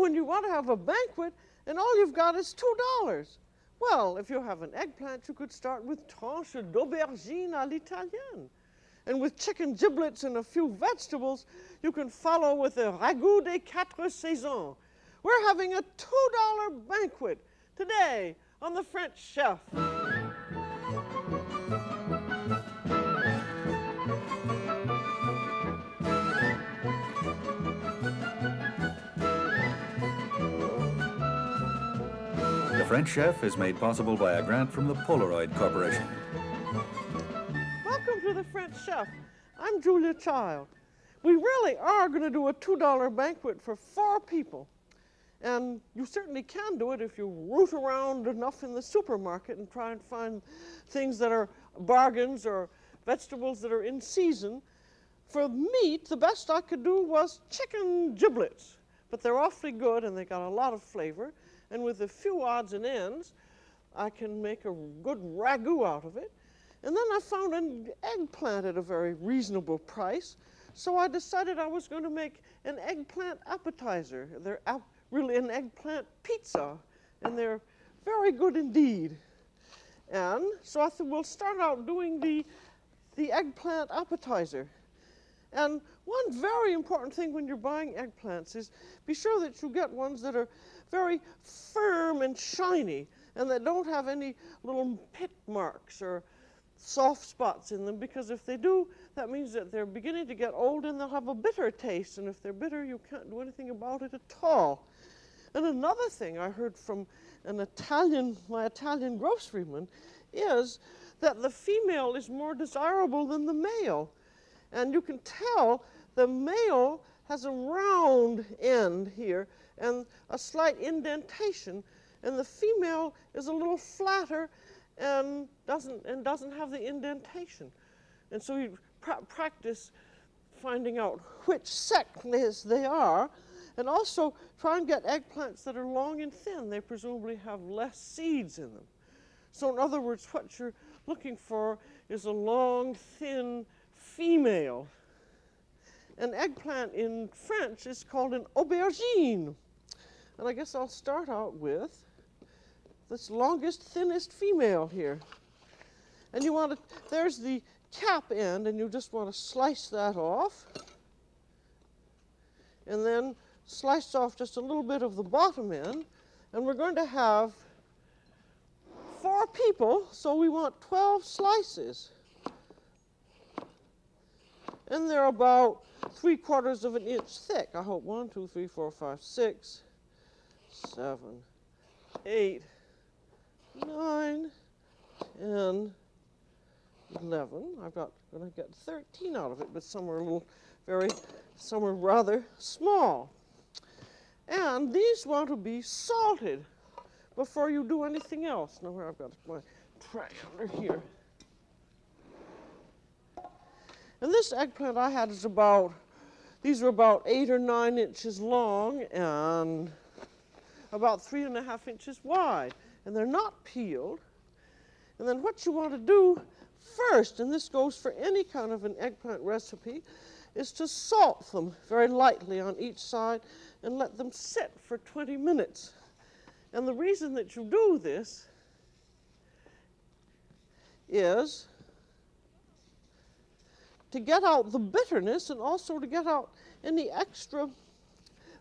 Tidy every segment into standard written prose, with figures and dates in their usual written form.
when you want to have a banquet and all you've got is $2. Well, if you have an eggplant, you could start with tranche d'aubergine à l'italienne. And with chicken giblets and a few vegetables, you can follow with a ragu des quatre saisons. We're having a $2 banquet today on the French Chef. The French Chef is made possible by a grant from the Polaroid Corporation. Welcome to the French Chef. I'm Julia Child. We really are going to do a $2 banquet for 4 people. And you certainly can do it if you root around enough in the supermarket and try and find things that are bargains or vegetables that are in season. For meat, the best I could do was chicken giblets. But they're awfully good and they got a lot of flavor. And with a few odds and ends, I can make a good ragu out of it. And then I found an eggplant at a very reasonable price. So I decided I was going to make an eggplant appetizer. They're really an eggplant pizza, and they're very good indeed. And so I thought we'll start out doing the eggplant appetizer. And one very important thing when you're buying eggplants is be sure that you get ones that are very firm and shiny and that don't have any little pit marks or soft spots in them, because if they do, that means that they're beginning to get old and they'll have a bitter taste, and if they're bitter, you can't do anything about it at all. And another thing I heard from my Italian groceryman is that the female is more desirable than the male. And you can tell the male has a round end here and a slight indentation, and the female is a little flatter and doesn't have the indentation. And so you practice finding out which sex they are, and also try and get eggplants that are long and thin. They presumably have less seeds in them. So in other words, what you're looking for is a long, thin female. An eggplant in French is called an aubergine. And I guess I'll start out with this longest, thinnest female here. And you want to, there's the cap end, and you just want to slice that off. And then slice off just a little bit of the bottom end. And we're going to have 4 people, so we want 12 slices. And they're about 3/4 of an inch thick. I hope 1, 2, 3, 4, 5, 6, 7, 8, 9, 10, 11. I'm going to get 13 out of it, but some are rather small. And these want to be salted before you do anything else. Now where I've got my tray under here. And this eggplant I had is these are about 8 or 9 inches long and about 3.5 inches wide. And they're not peeled. And then what you want to do first, and this goes for any kind of an eggplant recipe, is to salt them very lightly on each side and let them sit for 20 minutes. And the reason that you do this is to get out the bitterness and also to get out any extra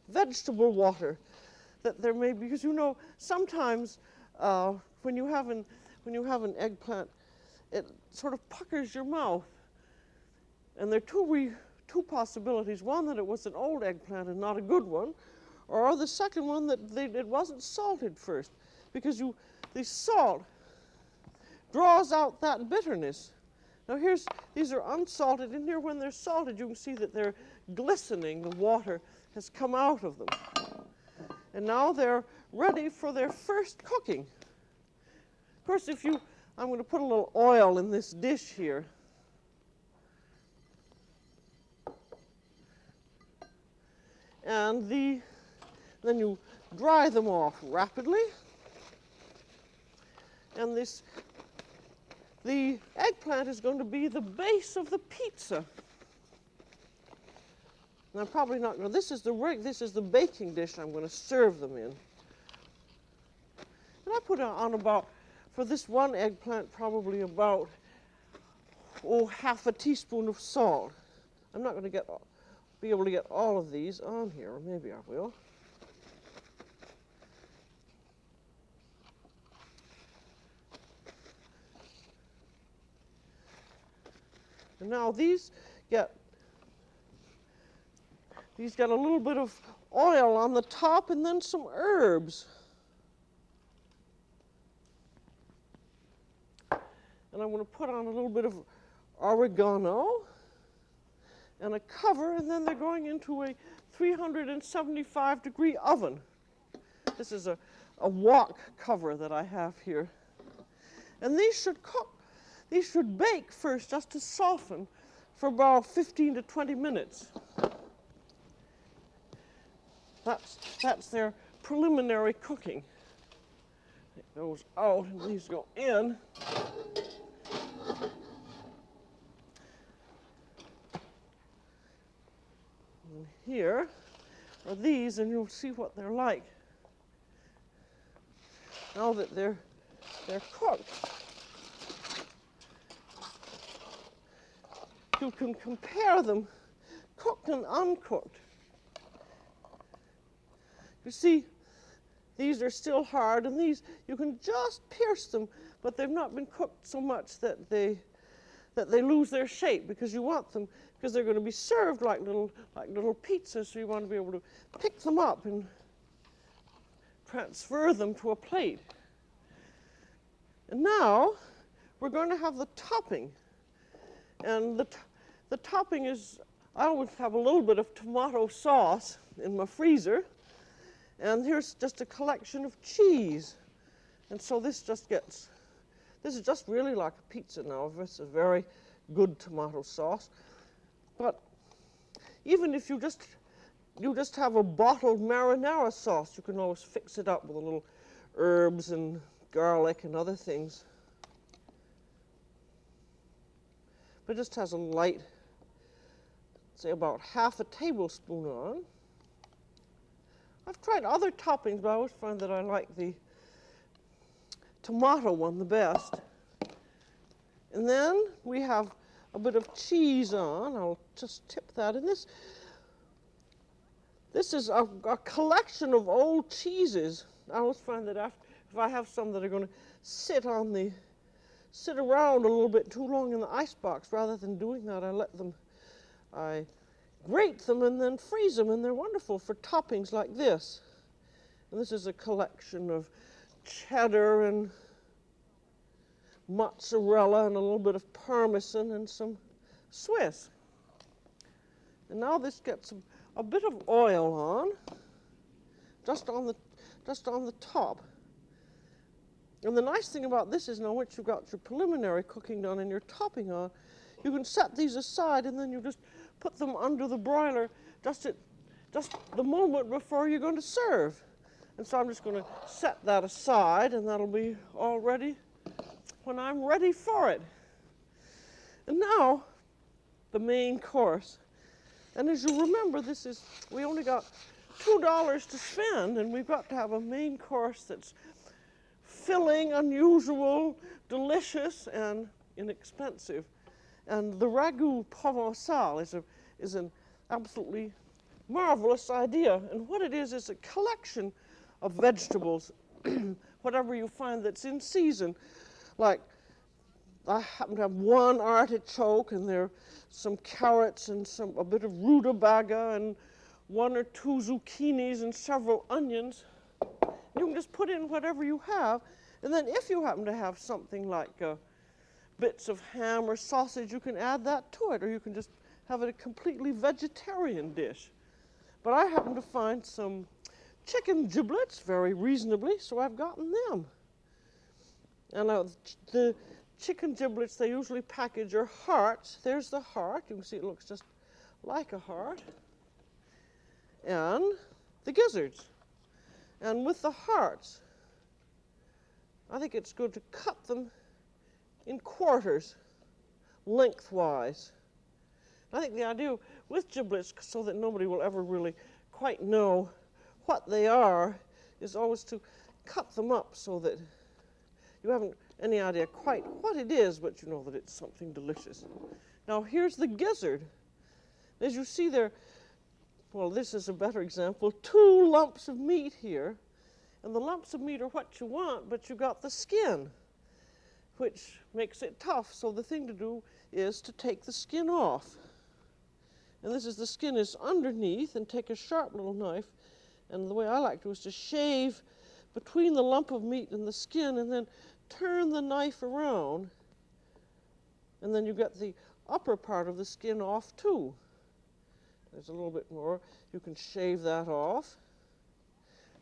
vegetable water that there may be. Because you know, sometimes when you have an eggplant, it sort of puckers your mouth. And there are two possibilities. One, that it was an old eggplant and not a good one, or the second one, that it wasn't salted first, because the salt draws out that bitterness. Now these are unsalted. In here, when they're salted, you can see that they're glistening. The water has come out of them. And now they're ready for their first cooking. Of course, I'm going to put a little oil in this dish here. And then you dry them off rapidly. And the eggplant is going to be the base of the pizza. And I'm probably not going to, this is the baking dish I'm going to serve them in. And I put on about, for this one eggplant, probably about, half a teaspoon of salt. I'm not going to be able to get all of these on here, or maybe I will. And now these get a little bit of oil on the top and then some herbs. And I'm going to put on a little bit of oregano and a cover, and then they're going into a 375-degree oven. This is a wok cover that I have here. And these should cook. These should bake first just to soften for about 15 to 20 minutes. That's their preliminary cooking. It goes out and these go in. And here are these, and you'll see what they're like now that they're cooked. You can compare them, cooked and uncooked. You see, these are still hard, and these, you can just pierce them, but they've not been cooked so much that they lose their shape, because you want them, because they're going to be served like little pizzas, so you want to be able to pick them up and transfer them to a plate. And now we're going to have the topping. And the topping is, I always have a little bit of tomato sauce in my freezer. And here's just a collection of cheese. And so this is just really like a pizza now. It's a very good tomato sauce. But even if you just have a bottled marinara sauce, you can always fix it up with a little herbs and garlic and other things. But it just has a light, say about half a tablespoon on. I've tried other toppings, but I always find that I like the tomato one the best. And then we have a bit of cheese on. I'll just tip that in. This is a collection of old cheeses. I always find that if I have some that are going to sit around a little bit too long in the icebox, rather than doing that, I grate them and then freeze them, and they're wonderful for toppings like this. And this is a collection of cheddar and mozzarella and a little bit of parmesan and some Swiss. And now this gets a bit of oil on, just on the top. And the nice thing about this is now once you've got your preliminary cooking done and your topping on, you can set these aside, and then you just put them under the broiler just the moment before you're going to serve. And so I'm just going to set that aside, and that'll be all ready when I'm ready for it. And now, the main course. And as you remember, we only got $2 to spend, and we've got to have a main course that's filling, unusual, delicious, and inexpensive. And the ragu provençal is an absolutely marvelous idea. And what it is a collection of vegetables, whatever you find that's in season. Like, I happen to have one artichoke, and there are some carrots and a bit of rutabaga and one or two zucchinis and several onions. You can just put in whatever you have, and then if you happen to have something like bits of ham or sausage, you can add that to it, or you can just have it a completely vegetarian dish. But I happen to find some chicken giblets very reasonably, so I've gotten them. And the chicken giblets, they usually package are hearts. There's the heart. You can see it looks just like a heart. And the gizzards. And with the hearts, I think it's good to cut them in quarters, lengthwise. I think the idea with giblets, so that nobody will ever really quite know what they are, is always to cut them up so that you haven't any idea quite what it is, but you know that it's something delicious. Now here's the gizzard. As you see there, well, this is a better example, 2 lumps of meat here. And the lumps of meat are what you want, but you got the skin, which makes it tough. So the thing to do is to take the skin off. And this is the skin is underneath, and take a sharp little knife. And the way I like to do is to shave between the lump of meat and the skin, and then turn the knife around. And then you get the upper part of the skin off too. There's a little bit more. You can shave that off.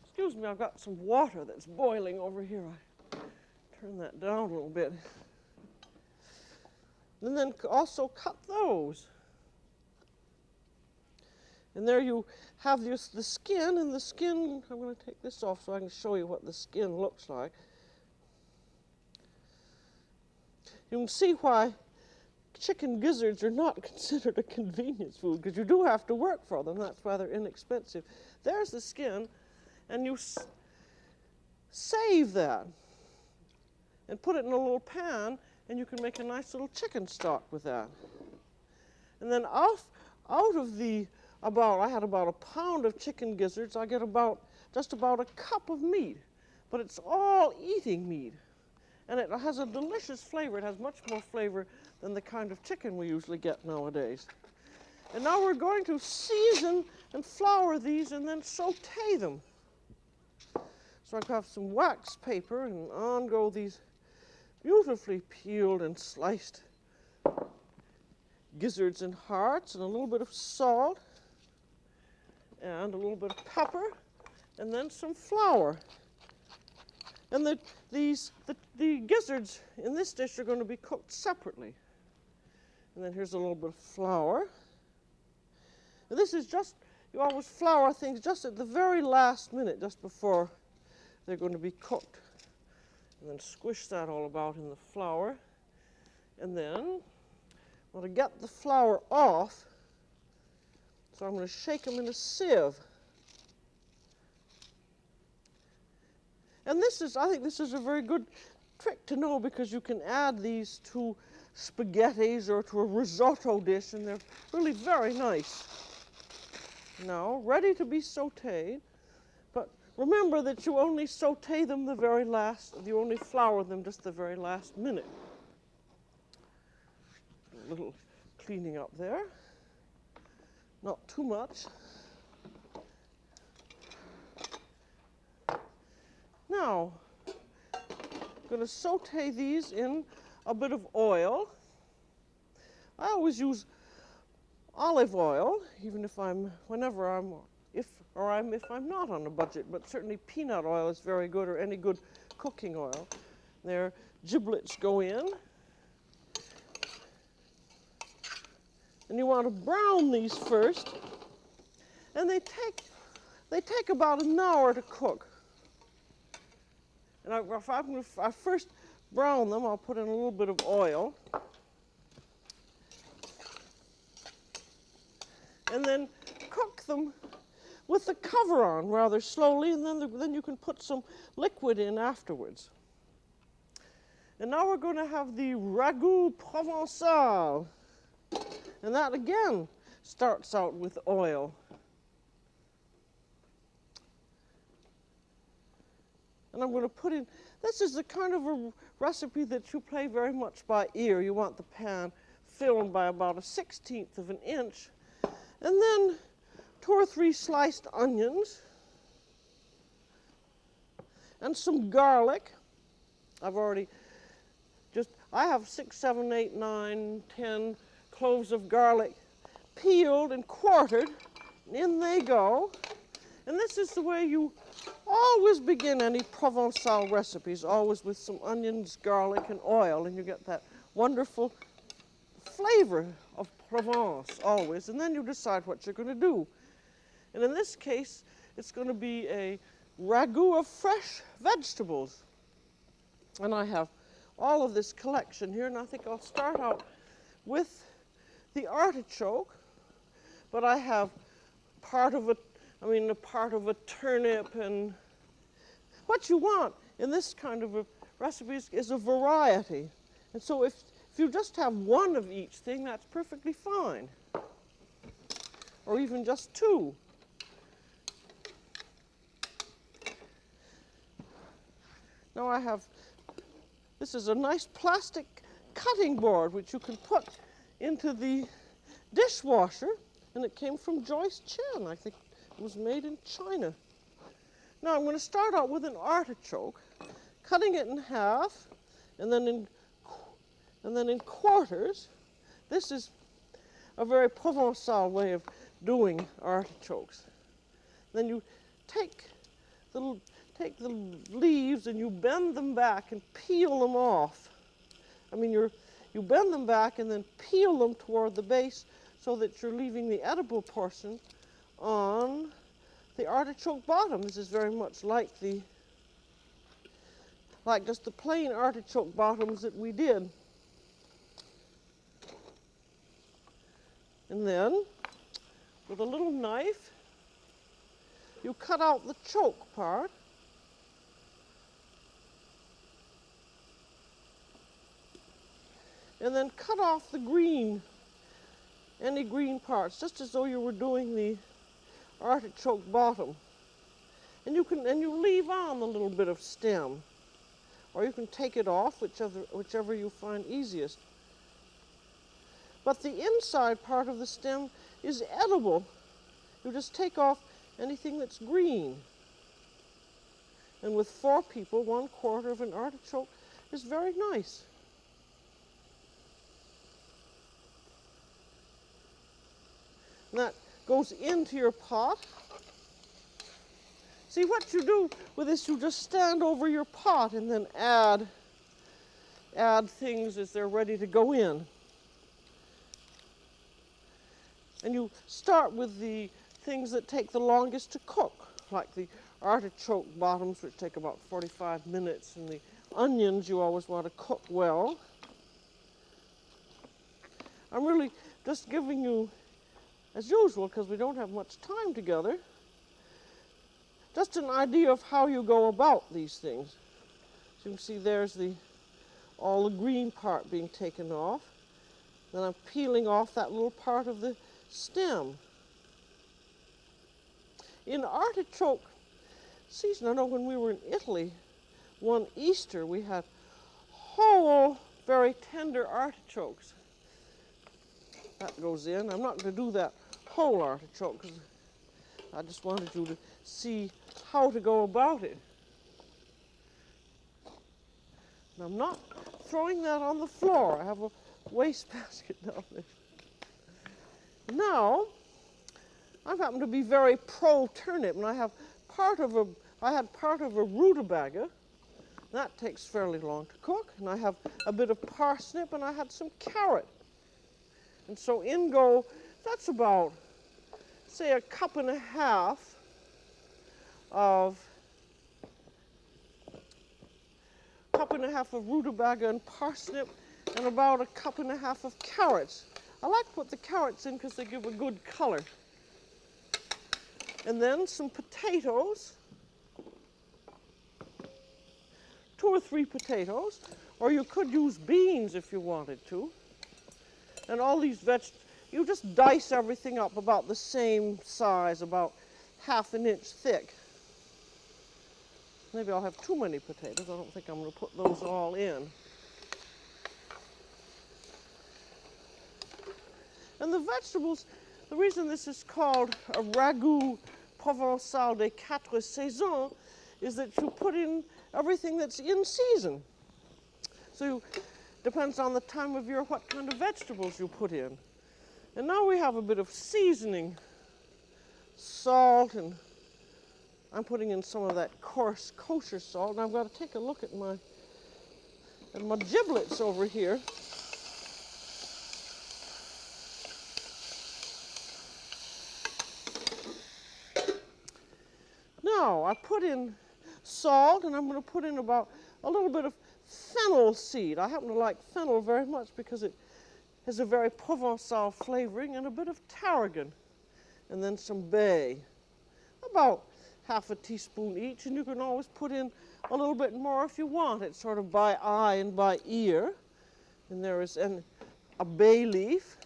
Excuse me, I've got some water that's boiling over here. I turn that down a little bit. And then also cut those. And there you have the skin, and the skin, I'm going to take this off so I can show you what the skin looks like. You can see why chicken gizzards are not considered a convenience food, because you do have to work for them. That's why they're inexpensive. There's the skin, and you save that and put it in a little pan, and you can make a nice little chicken stock with that. And then out of the I had about a pound of chicken gizzards, I get just about a cup of meat, but it's all eating meat. And it has a delicious flavor. It has much more flavor than the kind of chicken we usually get nowadays. And now we're going to season and flour these and then saute them. So I have some wax paper, and on go these beautifully peeled and sliced gizzards and hearts, and a little bit of salt, and a little bit of pepper, and then some flour. And the gizzards in this dish are going to be cooked separately. And then here's a little bit of flour. And this is just, you always flour things just at the very last minute, just before they're going to be cooked. And then squish that all about in the flour. And then, well, to get the flour off, so I'm going to shake them in a sieve. And I think this is a very good trick to know, because you can add these to spaghettis or to a risotto dish, and they're really very nice. Now, ready to be sauteed, but remember that you only saute them you only flour them just the very last minute. A little cleaning up there. Not too much. Now, I'm going to saute these in a bit of oil. I always use olive oil, even if I'm not on a budget, but certainly peanut oil is very good, or any good cooking oil. There, giblets go in. And you want to brown these first. And they take about an hour to cook. And if I first brown them, I'll put in a little bit of oil. And then cook them with the cover on rather slowly, and then you can put some liquid in afterwards. And now we're going to have the ragu provençal. And that again starts out with oil. And I'm going to put in, this is the kind of a recipe that you play very much by ear. You want the pan filled by about 1/16 of an inch. And then 2 or 3 sliced onions. And some garlic. I have 6, 7, 8, 9, 10 cloves of garlic peeled and quartered. And in they go. And this is the way you always begin any Provençal recipes, always with some onions, garlic, and oil, and you get that wonderful flavor of Provence, always. And then you decide what you're going to do. And in this case, it's going to be a ragu of fresh vegetables. And I have all of this collection here, and I think I'll start out with the artichoke. but I have part of a turnip, and what you want in this kind of a recipe is a variety. And so if you just have one of each thing, that's perfectly fine. Or even just two. Now this is a nice plastic cutting board which you can put into the dishwasher, and it came from Joyce Chen. I think it was made in China. Now I'm going to start out with an artichoke, cutting it in half, and then in quarters. This is a very provençal way of doing artichokes. Then you take the leaves and you bend them back and peel them off. You bend them back and then peel them toward the base so that you're leaving the edible portion on the artichoke bottom. This is very much like just the plain artichoke bottoms that we did. And then, with a little knife, you cut out the choke part. And then cut off any green parts, just as though you were doing the artichoke bottom. And you leave on the little bit of stem, or you can take it off, whichever you find easiest. But the inside part of the stem is edible. You just take off anything that's green. And with 4 people, 1/4 of an artichoke is very nice. And that goes into your pot. See, what you do with this, you just stand over your pot and then add things as they're ready to go in. And you start with the things that take the longest to cook, like the artichoke bottoms, which take about 45 minutes, and the onions you always want to cook well. I'm really just giving you, as usual, because we don't have much time together, just an idea of how you go about these things. So you can see there's all the green part being taken off. Then I'm peeling off that little part of the stem. In artichoke season, I know when we were in Italy, one Easter, we had whole, very tender artichokes. That goes in. I'm not going to do that whole artichoke because I just wanted you to see how to go about it. And I'm not throwing that on the floor. I have a wastebasket down there. Now, I happen to be very pro-turnip, and I had part of a rutabaga. That takes fairly long to cook. And I have a bit of parsnip, and I had some carrot. And so in go, that's about, say, 1.5 cups of rutabaga and parsnip, and about 1.5 cups of carrots. I like to put the carrots in because they give a good color. And then some potatoes, 2 or 3 potatoes, or you could use beans if you wanted to. And all these vegetables, you just dice everything up about the same size, about 1/2 inch thick. Maybe I'll have too many potatoes. I don't think I'm going to put those all in. And the vegetables, the reason this is called a ragu provençal des 4 saisons is that you put in everything that's in season. So depends on the time of year what kind of vegetables you put in. And now we have a bit of seasoning, salt, and I'm putting in some of that coarse kosher salt. And I've got to take a look at my giblets over here. Now, I put in salt, and I'm going to put in about a little bit of fennel seed. I happen to like fennel very much because it has a very Provençal flavoring, and a bit of tarragon. and then some bay. About half a teaspoon each, and you can always put in a little bit more if you want. It's sort of by eye and by ear. And there is a bay leaf.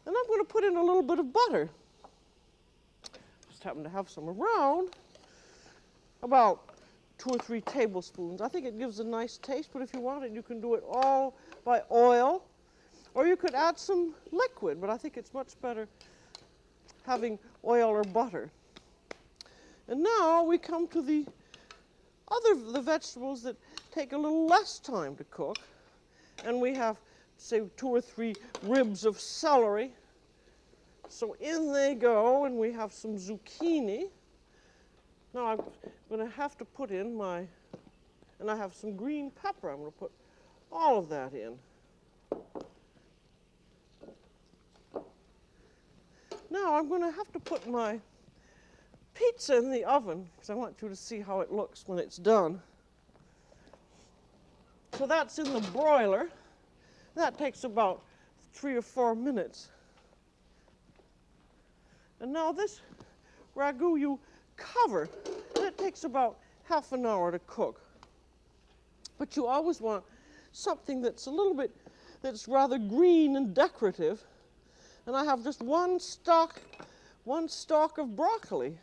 And I'm going to put in a little bit of butter. Just happen to have some around. About 2 or 3 tablespoons. I think it gives a nice taste, but if you want it, you can do it all by oil. Or you could add some liquid, but I think it's much better having oil or butter. And now we come to the vegetables that take a little less time to cook. And we have, say, 2 or 3 ribs of celery. So in they go, and we have some zucchini. Now I'm going to have to put in and I have some green pepper. I'm going to put all of that in. Now I'm going to have to put my pizza in the oven because I want you to see how it looks when it's done. So that's in the broiler. That takes about 3 or 4 minutes. And now this ragu you cover, and it takes about half an hour to cook. But you always want something that's that's rather green and decorative. And I have just one stalk of broccoli.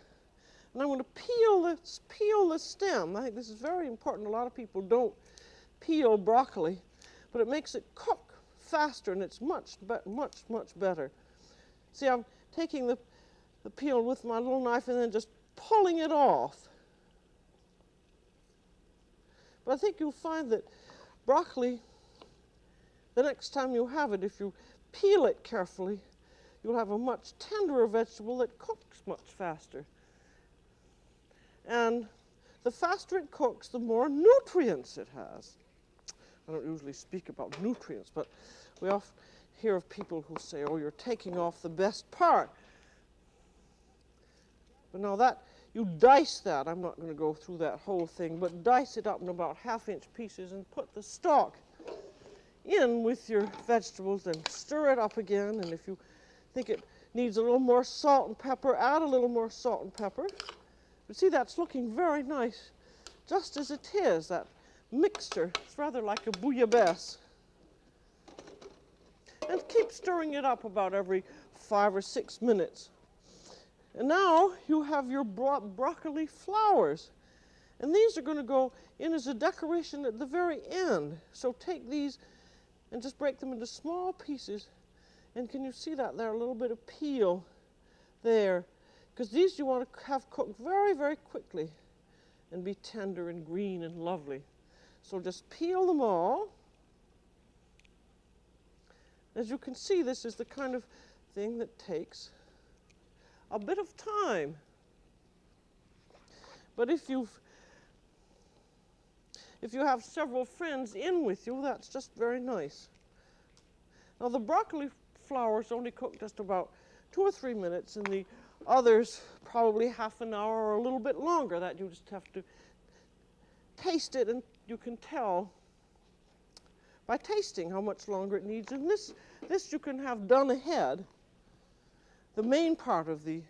And I'm going to peel the stem. I think this is very important. A lot of people don't peel broccoli, but it makes it cook faster, and it's much better. See, I'm taking the peel with my little knife and then just pulling it off. But I think you'll find that broccoli, the next time you have it, if you peel it carefully, you'll have a much tenderer vegetable that cooks much faster. And the faster it cooks, the more nutrients it has. I don't usually speak about nutrients, but we often hear of people who say, oh, you're taking off the best part. But now that, you dice that. I'm not going to go through that whole thing, but dice it up in about 1/2-inch pieces and put the stalk in with your vegetables and stir it up again. And if you think it needs a little more salt and pepper, add a little more salt and pepper. But see, that's looking very nice, just as it is, that mixture. It's rather like a bouillabaisse. And keep stirring it up about every 5 or 6 minutes. And now you have your broccoli flowers. And these are going to go in as a decoration at the very end. So take these and just break them into small pieces. And can you see that there? A little bit of peel there. Because these you want to have cooked very, very quickly and be tender and green and lovely. So just peel them all. As you can see, this is the kind of thing that takes a bit of time. But if you have several friends in with you, that's just very nice. Now the broccoli flowers only cook just about 2 or 3 minutes, and the others probably half an hour or a little bit longer. That you just have to taste it, and you can tell by tasting how much longer it needs. And this you can have done ahead. The main part of the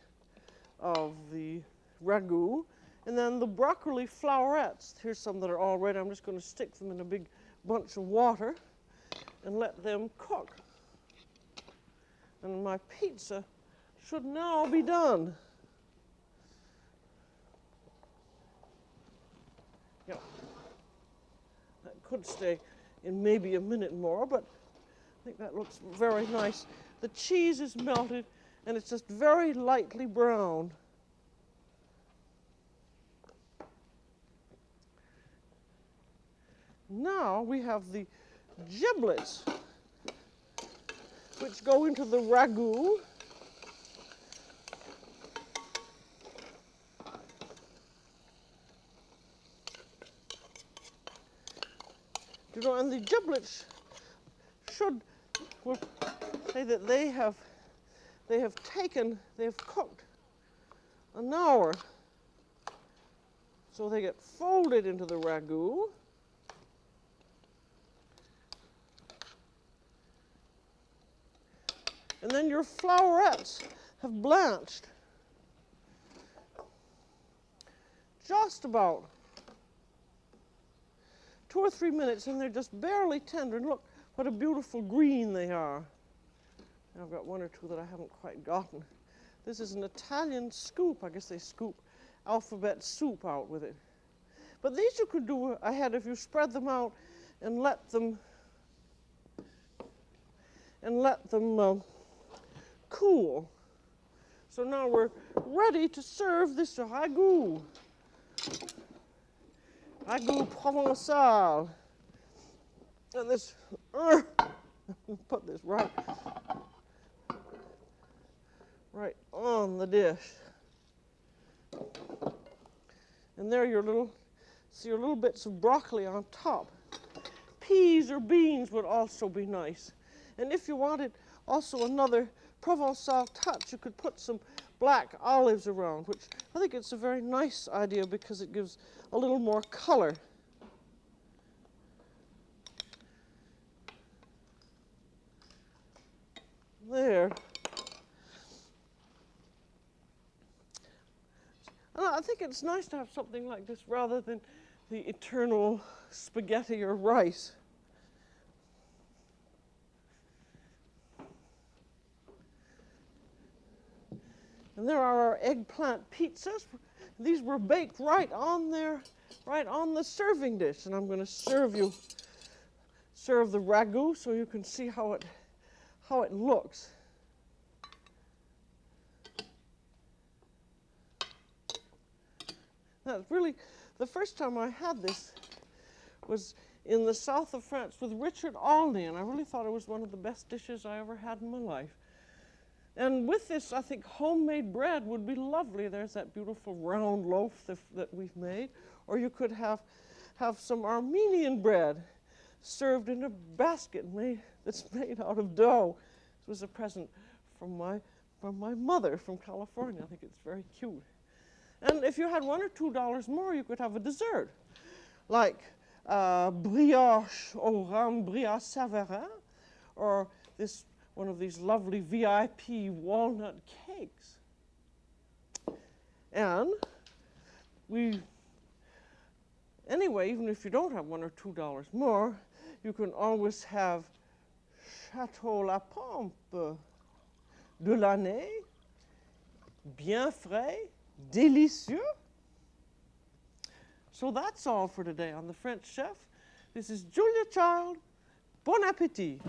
ragu, and then the broccoli flowerets. Here's some that are all ready. I'm just going to stick them in a big bunch of water and let them cook. And my pizza should now be done. Yeah, that could stay in maybe a minute more, but I think that looks very nice. The cheese is melted, and it's just very lightly browned. Now we have the giblets, which go into the ragu. You know, and the giblets we'll say that they have cooked an hour. So they get folded into the ragu. And then your flowerets have blanched. Just about 2 or 3 minutes, and they're just barely tender. And look what a beautiful green they are. I've got 1 or 2 that I haven't quite gotten. This is an Italian scoop. I guess they scoop alphabet soup out with it. But these you could do ahead if you spread them out and let them cool. So now we're ready to serve this ragu. Ragu provençal. And this, put this right on the dish. And there your little bits of broccoli on top. Peas or beans would also be nice. And if you wanted also another Provençal touch, you could put some black olives around, which I think it's a very nice idea because it gives a little more color. There. And I think it's nice to have something like this rather than the eternal spaghetti or rice. And there are our eggplant pizzas. These were baked right on the serving dish. And I'm going to serve the ragu so you can see how it looks. That's really, the first time I had this was in the south of France with Richard Alney, and I really thought it was one of the best dishes I ever had in my life. And with this, I think homemade bread would be lovely. There's that beautiful round loaf that we've made. Or you could have some Armenian bread served in a basket that's made out of dough. This was a present from my mother from California. I think it's very cute. And if you had $1 or $2 more, you could have a dessert, like brioche au rhum brioche savarin, or one of these lovely VIP walnut cakes. And anyway, even if you don't have $1 or $2 more, you can always have Chateau La Pompe de l'année, bien frais, délicieux. So that's all for today on The French Chef. This is Julia Child. Bon appétit.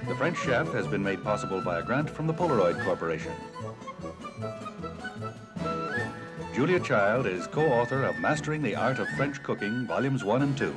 The French Chef has been made possible by a grant from the Polaroid Corporation. Julia Child is co-author of Mastering the Art of French Cooking, Volumes 1 and 2.